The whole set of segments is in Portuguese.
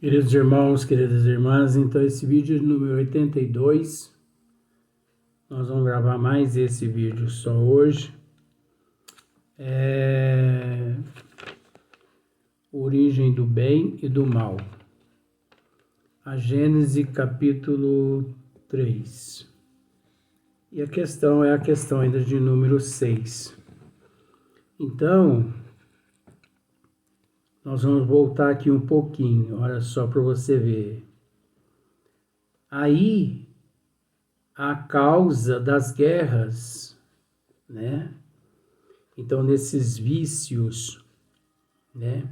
Queridos irmãos, queridas irmãs, então esse vídeo número 82, nós vamos gravar mais esse vídeo só hoje. Origem do bem e do mal. A Gênesis capítulo 3. E a questão é a questão ainda de número 6. Então, nós vamos voltar aqui um pouquinho, olha só para você ver. Aí, a causa das guerras, né? Então, nesses vícios, né?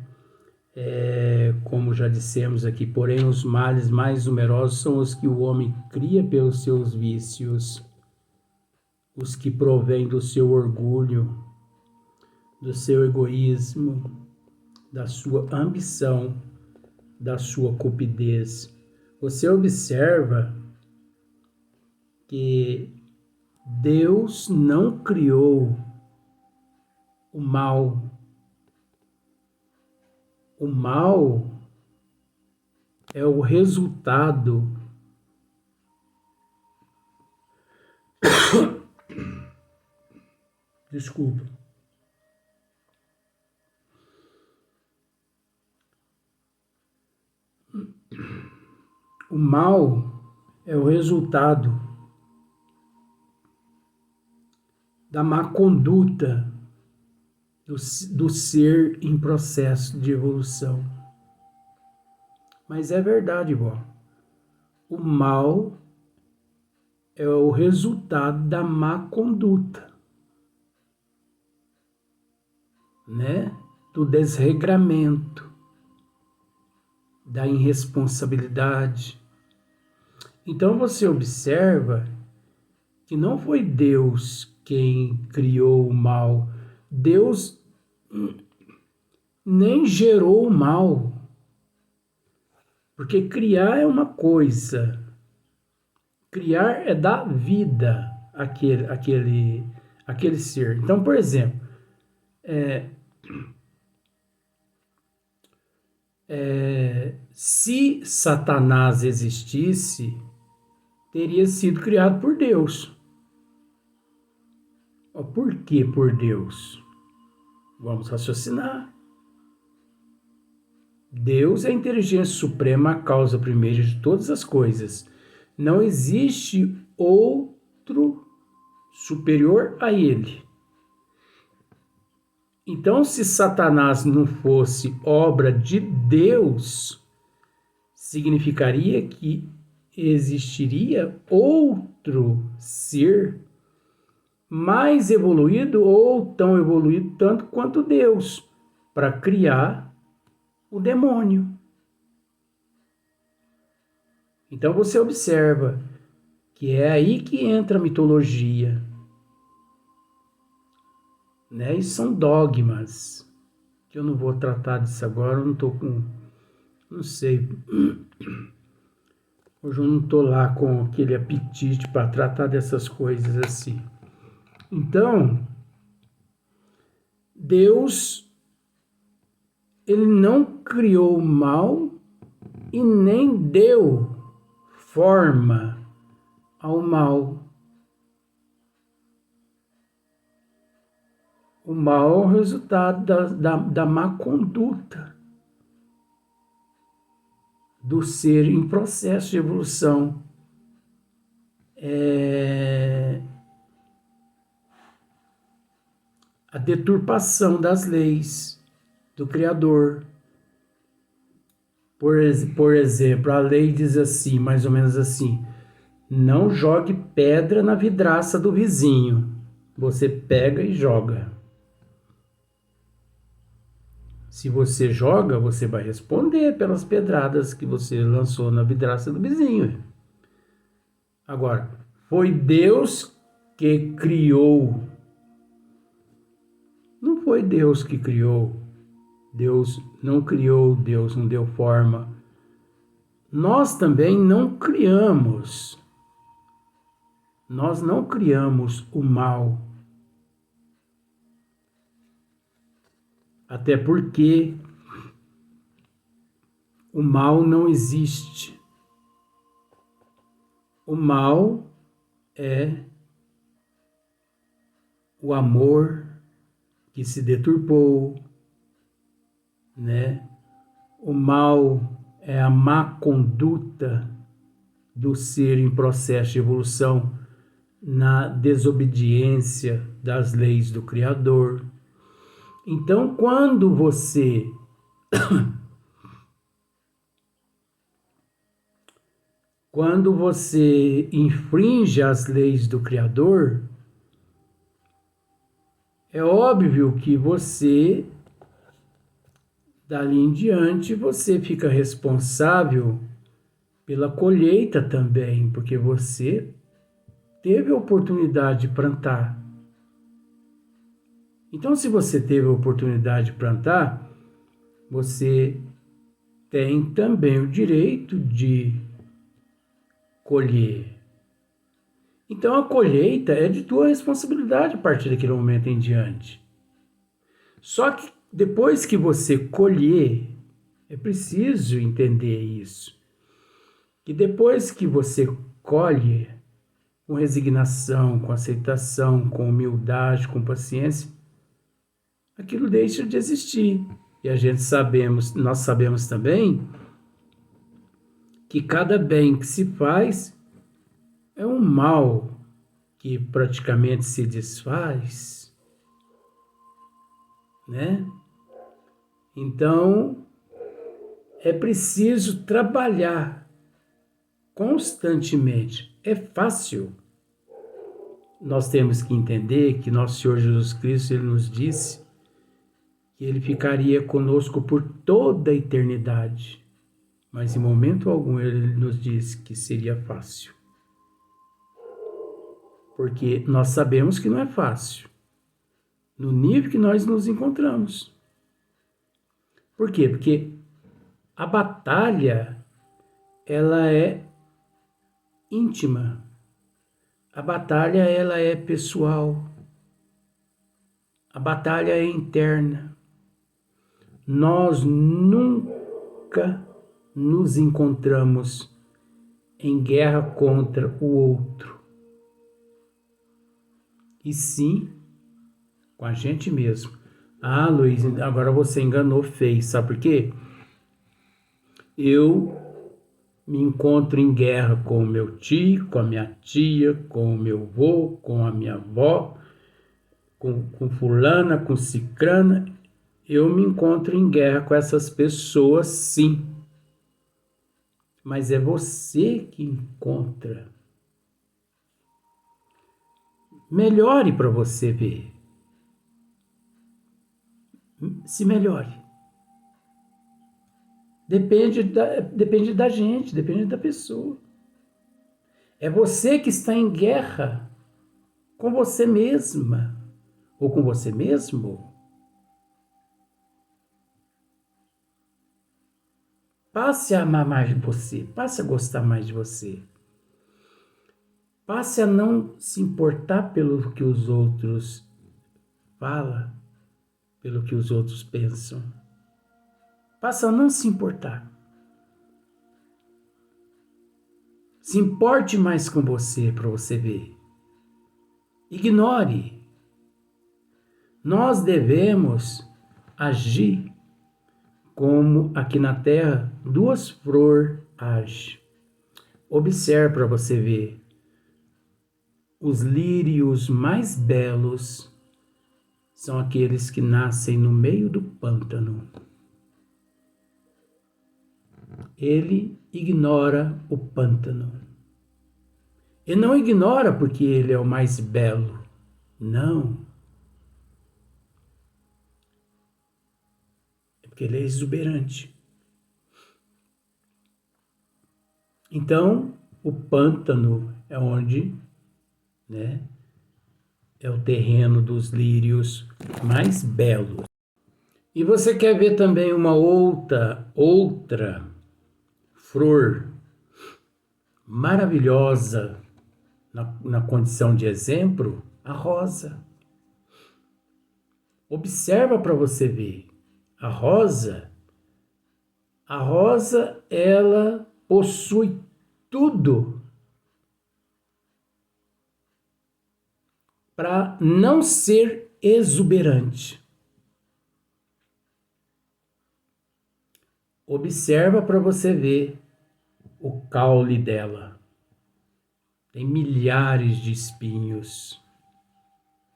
Como já dissemos aqui, porém os males mais numerosos são os que o homem cria pelos seus vícios, os que provêm do seu orgulho, do seu egoísmo, da sua ambição, da sua cupidez. Você observa que Deus não criou o mal. O mal é o resultado desculpa. O mal é o resultado da má conduta do ser em processo de evolução. Mas é verdade, vó. O mal é o resultado da má conduta, né? Do desregramento, da irresponsabilidade. Então você observa que não foi Deus quem criou o mal. Deus nem gerou o mal. Porque criar é uma coisa. Criar é dar vida àquele ser. Então, por exemplo, se Satanás existisse, teria sido criado por Deus. Por que por Deus? Vamos raciocinar. Deus é a inteligência suprema, a causa primeira de todas as coisas. Não existe outro superior a ele. Então, se Satanás não fosse obra de Deus, significaria que existiria outro ser mais evoluído ou tão evoluído tanto quanto Deus para criar o demônio. Então você observa que é aí que entra a mitologia, né? E são dogmas, que eu não vou tratar disso agora, eu não estou com, não sei, hoje eu não estou lá com aquele apetite para tratar dessas coisas assim. Então, Deus, ele não criou o mal e nem deu forma ao mal. O mal é o resultado da má conduta do ser em processo de evolução. A deturpação das leis do Criador. Por exemplo, a lei diz assim, mais ou menos assim: não jogue pedra na vidraça do vizinho. Você pega e joga. Se você joga, você vai responder pelas pedradas que você lançou na vidraça do vizinho. Agora, foi Deus que criou. Não foi Deus que criou. Deus não criou, Deus não deu forma. Nós também não criamos. Nós não criamos o mal. Até porque o mal não existe. O mal é o amor que se deturpou, né? O mal é a má conduta do ser em processo de evolução na desobediência das leis do Criador. Então, quando você infringe as leis do Criador, é óbvio que você, dali em diante, você fica responsável pela colheita também, porque você teve a oportunidade de plantar. Então, se você teve a oportunidade de plantar, você tem também o direito de colher. Então, a colheita é de tua responsabilidade a partir daquele momento em diante. Só que depois que você colher, é preciso entender isso. Que depois que você colhe, com resignação, com aceitação, com humildade, com paciência, aquilo deixa de existir. E nós sabemos também que cada bem que se faz é um mal que praticamente se desfaz, né? Então, é preciso trabalhar constantemente. É fácil. Nós temos que entender que nosso Senhor Jesus Cristo, ele nos disse que ele ficaria conosco por toda a eternidade. Mas em momento algum ele nos disse que seria fácil. Porque nós sabemos que não é fácil. No nível que nós nos encontramos. Por quê? Porque a batalha, ela é íntima. A batalha, ela é pessoal. A batalha é interna. Nós nunca nos encontramos em guerra contra o outro. E sim, com a gente mesmo. Ah, Luiz, agora você enganou feio. Sabe por quê? Eu me encontro em guerra com o meu tio, com a minha tia, com o meu avô, com a minha avó, com fulana, com cicrana. Eu me encontro em guerra com essas pessoas, sim. Mas é você que encontra. Melhore para você ver. Se melhore. Depende da gente, depende da pessoa. É você que está em guerra com você mesma ou com você mesmo. Passe a amar mais de você, passe a gostar mais de você. Passe a não se importar pelo que os outros falam, pelo que os outros pensam. Passe a não se importar. Se importe mais com você para você ver. Ignore. Nós devemos agir como aqui na Terra duas flores agem. Observe para você ver. Os lírios mais belos são aqueles que nascem no meio do pântano. Ele ignora o pântano. E não ignora porque ele é o mais belo. Não. É porque ele é exuberante. Então, o pântano é onde, né, é o terreno dos lírios mais belos. E você quer ver também uma outra flor maravilhosa na condição de exemplo? A rosa. Observa para você ver. A rosa A rosa, ela possui tudo para não ser exuberante. Observa para você ver o caule dela. Tem milhares de espinhos.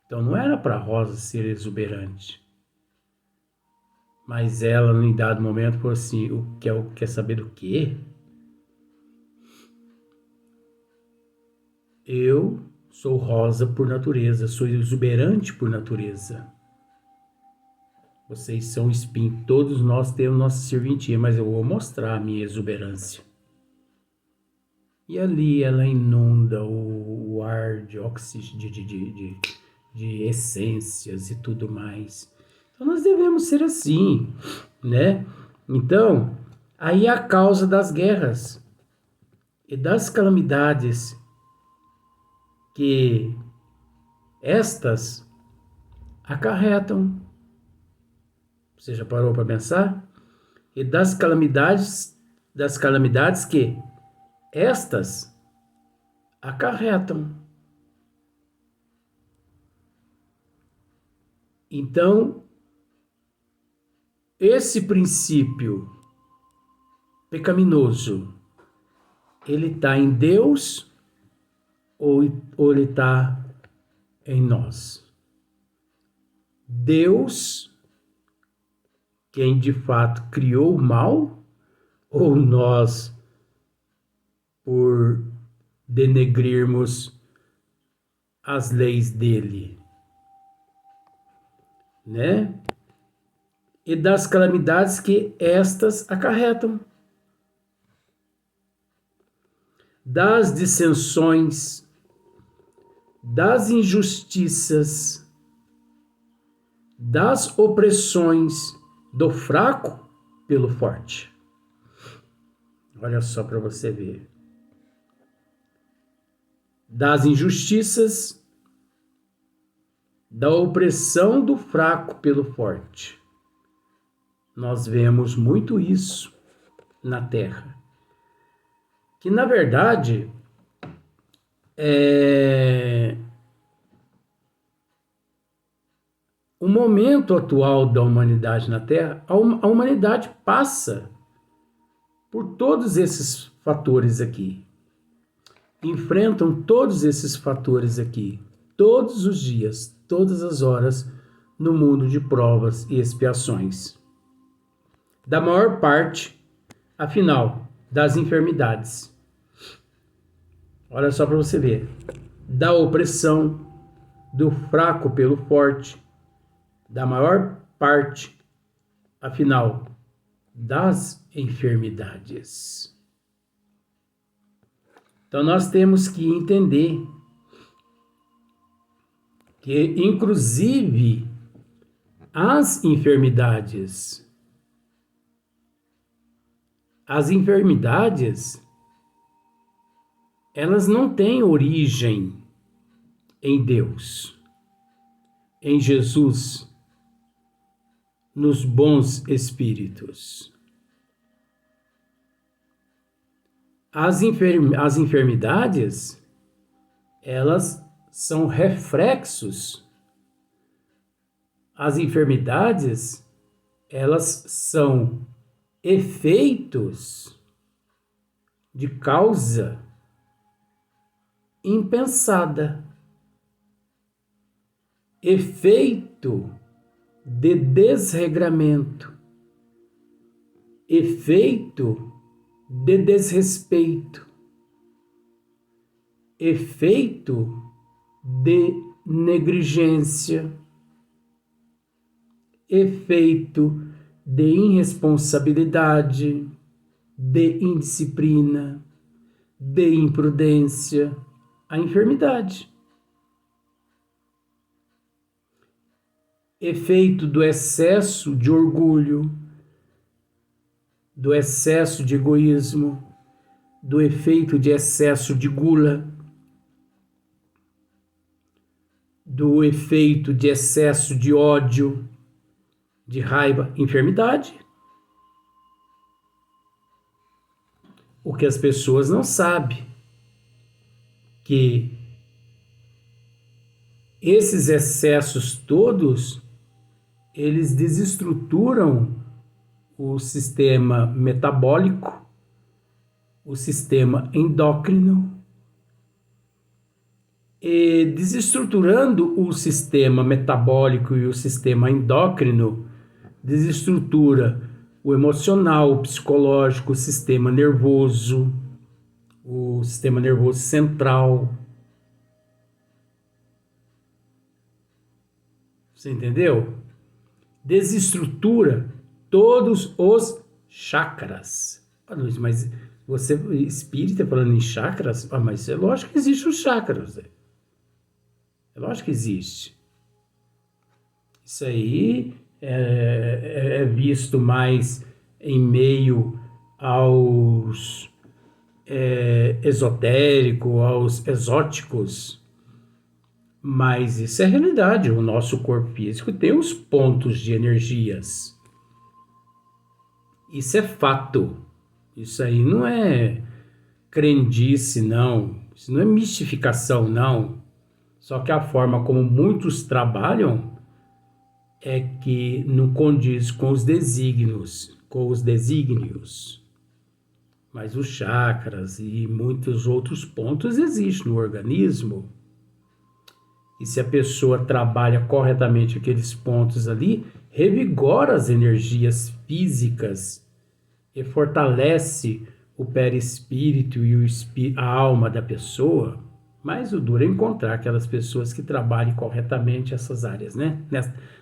Então não era para a rosa ser exuberante. Mas ela, em dado momento, falou assim, quer saber do quê? Eu sou rosa por natureza, sou exuberante por natureza. Vocês são espinhos, todos nós temos nossa serventia, mas eu vou mostrar a minha exuberância. E ali ela inunda o ar de oxigênio, de essências e tudo mais. Então nós devemos ser assim, né? Então, aí a causa das guerras e das calamidades que estas acarretam. Você já parou para pensar? E das calamidades que estas acarretam. Então, esse princípio pecaminoso, ele está em Deus ou ele está em nós? Deus, quem de fato criou o mal, ou nós, por denegrirmos as leis dele, né? E das calamidades que estas acarretam, das dissensões, das injustiças, das opressões do fraco pelo forte. Olha só para você ver. Das injustiças, da opressão do fraco pelo forte. Nós vemos muito isso na Terra. Que, na verdade, o momento atual da humanidade na Terra, a humanidade passa por todos esses fatores aqui. Enfrentam todos esses fatores aqui, todos os dias, todas as horas, no mundo de provas e expiações. Da maior parte, afinal, das enfermidades. Olha só para você ver. Da opressão, do fraco pelo forte, da maior parte, afinal, das enfermidades. Então nós temos que entender que, inclusive, as enfermidades, elas não têm origem em Deus, em Jesus, nos bons espíritos. As enfermidades, elas são reflexos. As enfermidades, elas são efeitos de causa impensada. Efeito de desregramento. Efeito de desrespeito, efeito de negligência, efeito de irresponsabilidade, de indisciplina, de imprudência, a enfermidade. Efeito do excesso de orgulho, do excesso de egoísmo, do efeito de excesso de gula, do efeito de excesso de ódio, de raiva, enfermidade. O que as pessoas não sabem, que esses excessos todos, eles desestruturam o sistema metabólico, o sistema endócrino, e desestruturando o sistema metabólico e o sistema endócrino, desestrutura o emocional, o psicológico, o sistema nervoso central. Você entendeu? Desestrutura todos os chakras. Ah, Luiz, mas você espírita falando em chakras? Ah, mas é lógico que existem os chakras. É lógico que existe. Isso aí é visto mais em meio aos esotéricos, aos exóticos, mas isso é realidade. O nosso corpo físico tem os pontos de energias. Isso é fato. Isso aí não é crendice, não. Isso não é mistificação, não. Só que a forma como muitos trabalham é que não condiz com os desígnios, Mas os chakras e muitos outros pontos existem no organismo. E se a pessoa trabalha corretamente aqueles pontos ali, revigora as energias físicas e fortalece o perispírito e a alma da pessoa. Mas o duro é encontrar aquelas pessoas que trabalhem corretamente essas áreas, né?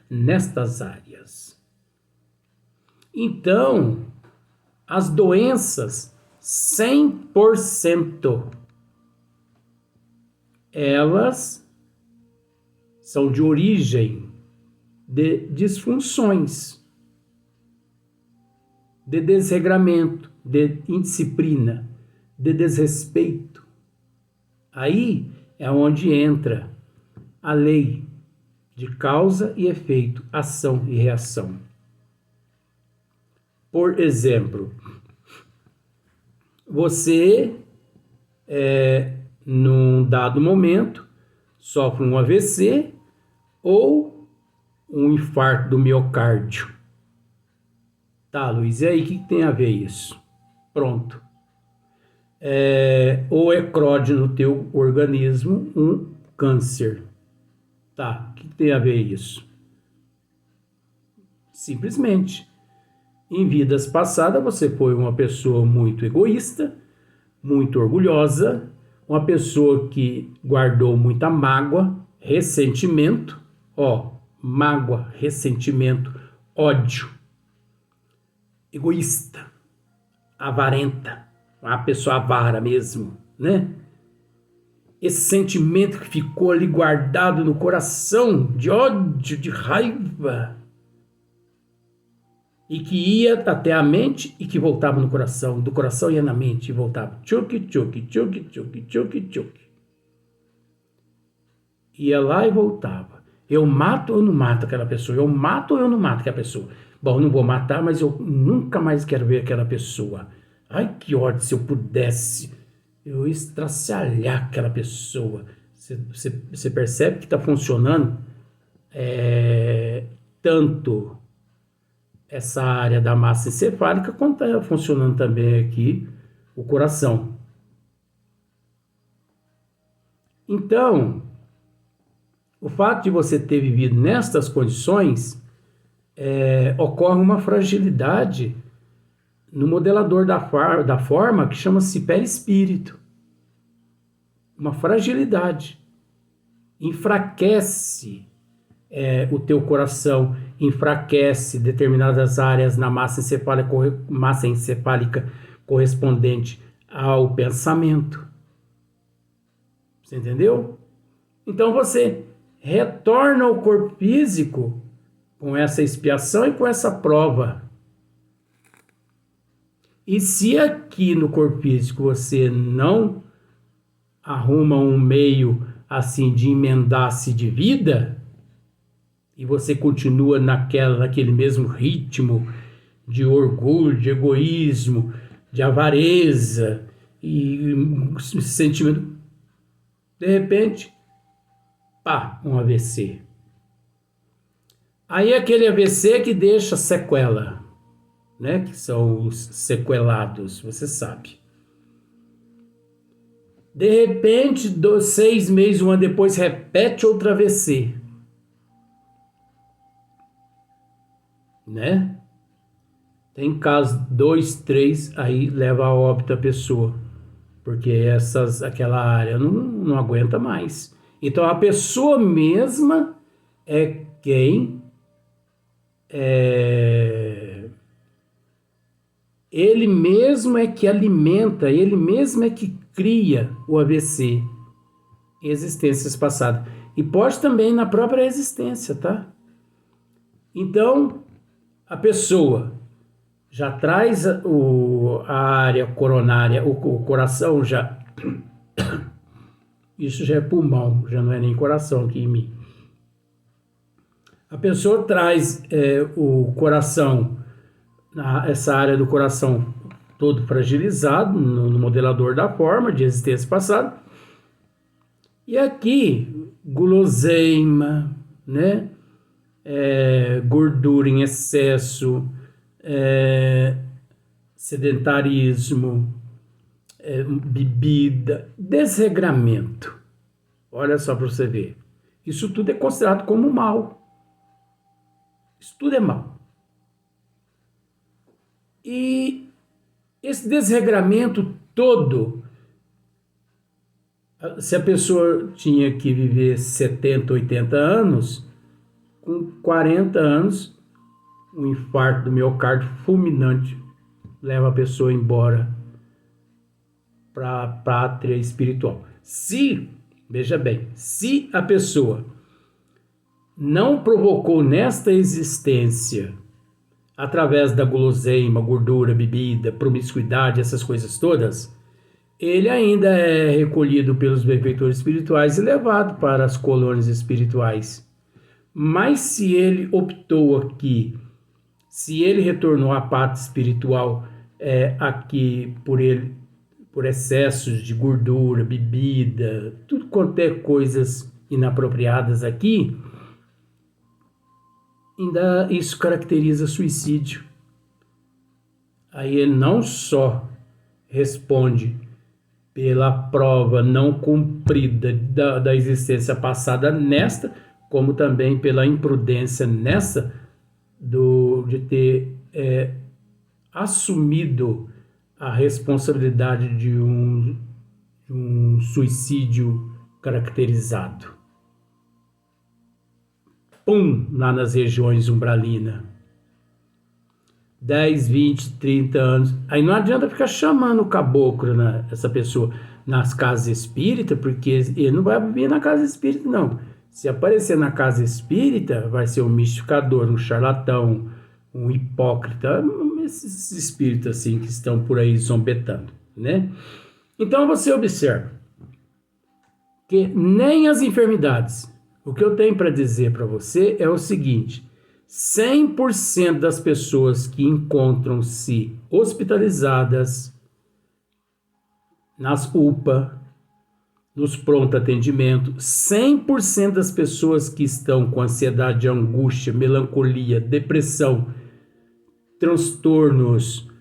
Nestas áreas. Então, as doenças, 100%, elas são de origem de disfunções, de desregramento, de indisciplina, de desrespeito. Aí é onde entra a lei de causa e efeito, ação e reação. Por exemplo, você, num dado momento, sofre um AVC ou um infarto do miocárdio. Tá, Luiz, e aí o que tem a ver isso? Pronto. Ou eclode no teu organismo um câncer. Tá, o que tem a ver isso? Simplesmente, em vidas passadas você foi uma pessoa muito egoísta, muito orgulhosa, uma pessoa que guardou muita mágoa, ressentimento, mágoa, ressentimento, ódio, egoísta, avarenta, uma pessoa avara mesmo, né? Esse sentimento que ficou ali guardado no coração, de ódio, de raiva, e que ia até a mente e que voltava no coração, do coração ia na mente e voltava. Tchuc, tchuc, tchuc, tchuc, tchuc, tchuc. Ia lá e voltava. Eu mato ou não mato aquela pessoa? Eu mato ou eu não mato aquela pessoa? Bom, não vou matar, mas eu nunca mais quero ver aquela pessoa. Ai, que ódio, se eu pudesse, eu estraçalhar aquela pessoa. Você percebe que está funcionando tanto essa área da massa encefálica, quanto está funcionando também aqui o coração. Então, o fato de você ter vivido nestas condições, ocorre uma fragilidade no modelador da forma que chama-se perispírito. Uma fragilidade. Enfraquece o teu coração, enfraquece determinadas áreas na massa encefálica correspondente ao pensamento. Você entendeu? Então você retorna ao corpo físico com essa expiação e com essa prova. E se aqui no corpo físico você não arruma um meio assim de emendar-se de vida, e você continua naquele mesmo ritmo de orgulho, de egoísmo, de avareza e um sentimento. De repente, pá, um AVC. Aí aquele AVC que deixa sequela, né? Que são os sequelados, você sabe. De repente, 6 meses, um ano depois, repete outro AVC. Né? Tem casos 2, 3, aí leva a óbito a pessoa. Porque aquela área não aguenta mais. Então a pessoa mesma é quem ele mesmo é que alimenta, ele mesmo é que cria o AVC em existências passadas. E pode também na própria existência, tá? Então, a pessoa já traz a área coronária, o coração já... Isso já é pulmão, já não é nem coração aqui em mim. A pessoa traz o coração, essa área do coração todo fragilizado no modelador da forma de existência passada. E aqui, guloseima, né? Gordura em excesso, sedentarismo, bebida, desregramento. Olha só para você ver. Isso tudo é considerado como mal. Isso tudo é mal. E esse desregramento todo, se a pessoa tinha que viver 70, 80 anos, com 40 anos, um infarto do miocárdio fulminante leva a pessoa embora para a pátria espiritual. Veja bem, se a pessoa não provocou nesta existência, através da guloseima, gordura, bebida, promiscuidade, essas coisas todas, ele ainda é recolhido pelos benfeitores espirituais e levado para as colônias espirituais. Mas se ele optou aqui, se ele retornou à pátria espiritual aqui por excessos de gordura, bebida, tudo quanto é coisas inapropriadas aqui, ainda isso caracteriza suicídio. Aí ele não só responde pela prova não cumprida da existência passada nesta, como também pela imprudência nessa de ter assumido a responsabilidade de um suicídio caracterizado. Pum, lá nas regiões umbralinas. 10, 20, 30 anos. Aí não adianta ficar chamando o caboclo, né, essa pessoa, nas casas espíritas, porque ele não vai viver na casa espírita, não. Se aparecer na casa espírita, vai ser um mistificador, um charlatão, um hipócrita, esses espíritos assim que estão por aí zombetando, né? Então você observa que nem as enfermidades. O que eu tenho para dizer para você é o seguinte: 100% das pessoas que encontram-se hospitalizadas nas UPA, nos pronto atendimento, 100% das pessoas que estão com ansiedade, angústia, melancolia, depressão, transtornos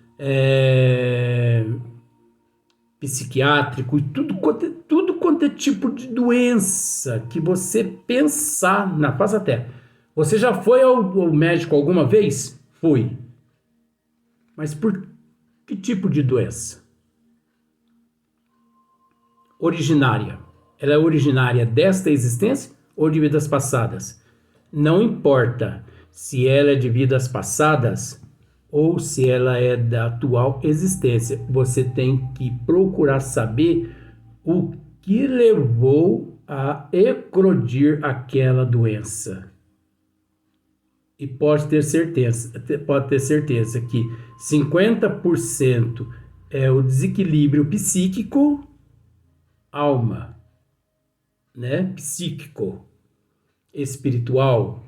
psiquiátrico e tudo quanto é tipo de doença que você pensar na face da terra. Você já foi ao médico alguma vez? Fui. Mas por que tipo de doença? Originária. Ela é originária desta existência ou de vidas passadas? Não importa se ela é de vidas passadas ou se ela é da atual existência. Você tem que procurar saber o que levou a eclodir aquela doença. E pode ter certeza que 50% é o desequilíbrio psíquico, alma, né? Psíquico, espiritual,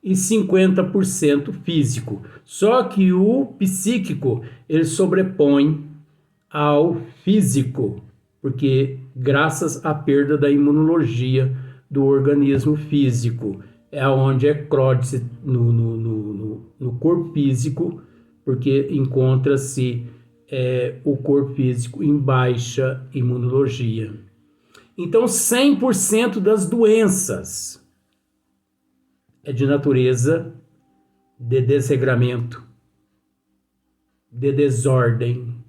e 50% físico. Só que o psíquico, ele sobrepõe ao físico, porque graças à perda da imunologia do organismo físico, é onde eclode no corpo físico, porque encontra-se o corpo físico em baixa imunologia. Então, 100% das doenças é de natureza de desregramento, de desordem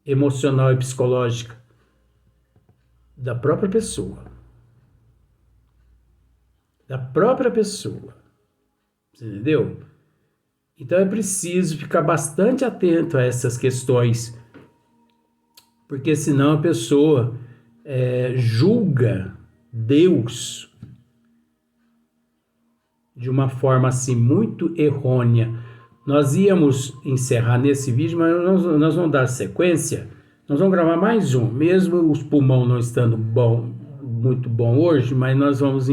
emocional e psicológica da própria pessoa. Da própria pessoa. Você entendeu? Então é preciso ficar bastante atento a essas questões, porque senão a pessoa julga Deus de uma forma assim muito errônea. Nós íamos encerrar nesse vídeo, mas nós vamos dar sequência. Nós vamos gravar mais um, mesmo os pulmões não estando muito bom hoje, mas nós vamos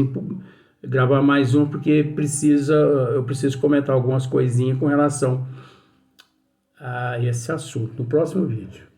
gravar mais um porque eu preciso comentar algumas coisinhas com relação a esse assunto no próximo vídeo.